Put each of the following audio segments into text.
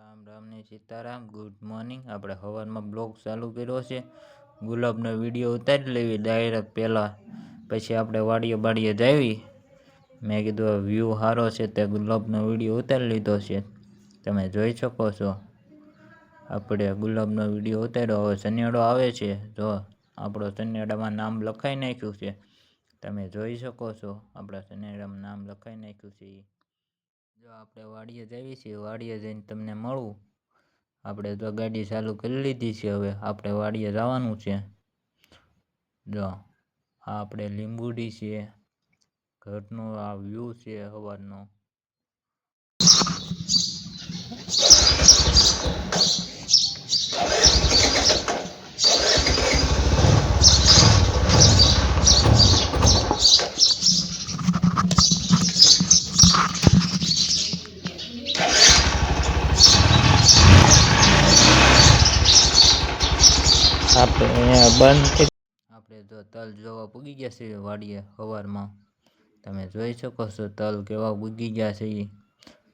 રામ રામ ને Sitaram. Good morning. આપણે સવારમાં બ્લોગ ચાલુ કર્યો છે. ગુલાબનો વિડીયો ઉતારી લેવી ડાયરેક્ટ પહેલાં, પછી આપણે વાડીએ બાડીએ જાવી. મેં કીધું વ્યૂ સારો છે તે ગુલાબનો વિડીયો ઉતારી લીધો છે. તમે જોઈ શકો છો આપણે ગુલાબનો વિડીયો ઉતાર્યો. હવે સનેડો આવે છે, જો આપણો સનેડામાં નામ લખાઈ નાખ્યું છે. તમે જોઈ શકો છો આપણા સનેડામાં નામ લખાઈ નાખ્યું છે. જો આપણે વાડીએ જઈએ છીએ, વાડીએ જઈને તમને મળું. આપણે તો ગાડી ચાલુ કરી લીધી છે. હવે આપણે વાડીએ જવાનું છે. જો આ આપણે લીંબુડી છે, ઘરનો આ વ્યૂ છે સવારનો. આપણે જો તલ જોવા પૂગી ગયા છે વાડીએ સવારમાં. તમે જોઈ શકો છો તલ કેવા ઉગી ગયા છે.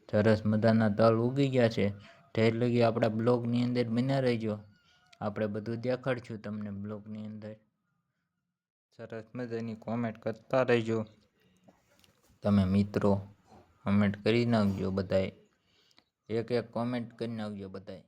સરસ મજાના તલ ઉગી ગયા છે. ઢેર લગી આપણા બ્લોગની અંદર બન્યા રહેજો. આપણે બધું દેખાડશું તમને બ્લોગની અંદર. સરસ મજાની કોમેન્ટ કરતા રહેજો તમે મિત્રો. કોમેન્ટ કરી નાખજો બધાએ, એક એક કોમેન્ટ કરી નાખજો બધાએ.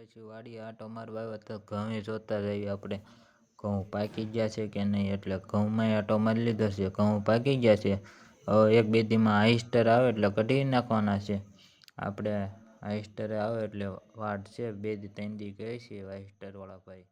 પછી વાડી આટો મારવા આવ્યા તો ઘઉં જોતા જઈએ આપણે. ઘઉં પાકી ગયા છે કે નહીં, એટલે ઘઉંમાં આટો મારી લીધો છે. ઘઉં પાકી ગયા છે. હવે એક બે દીમાં હાઈસ્ટર આવે એટલે કઢી નાખવાના છે. આપણે હાઈસ્ટરે આવે એટલે વાટ છે, 2 દી 3 દી કહે છે હાઈસ્ટર વાળા ભાઈ.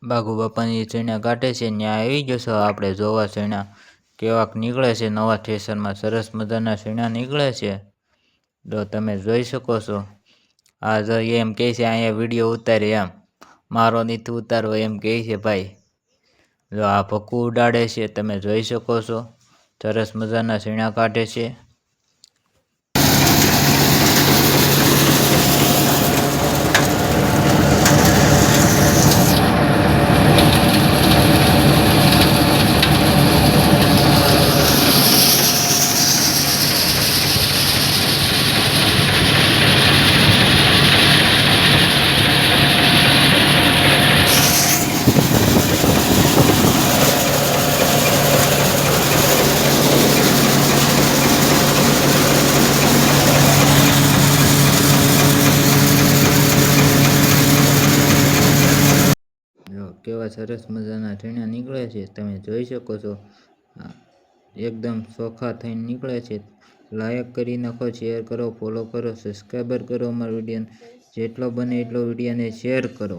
બાગુ બાપાની ચણા કાઢે છે, ત્યાં આવી જશો આપણે જોવા. ચણા કેવાક નીકળે છે નવા ઠેસરમાં. સરસ મજાના ચણા નીકળે છે, જો તમે જોઈ શકો છો. આ જો એમ કહે છે અહીંયા વિડીયો ઉતારે, એમ મારો નથી ઉતારવો એમ કહે છે ભાઈ. જો આ ભક્કું ઉડાડે છે, તમે જોઈ શકો છો. સરસ મજાના ચણા કાઢે છે. કેવા સરસ મજાના ચણા નીકળે છે, તમે જોઈ શકો છો. એકદમ ચોખ્ખા થઈને નીકળે છે. લાઈક કરી નાખો, શેર કરો, ફોલો કરો, સબસ્ક્રાઈબર કરો અમારા વિડીયોને. જેટલો બને એટલો વિડીયોને શેર કરો.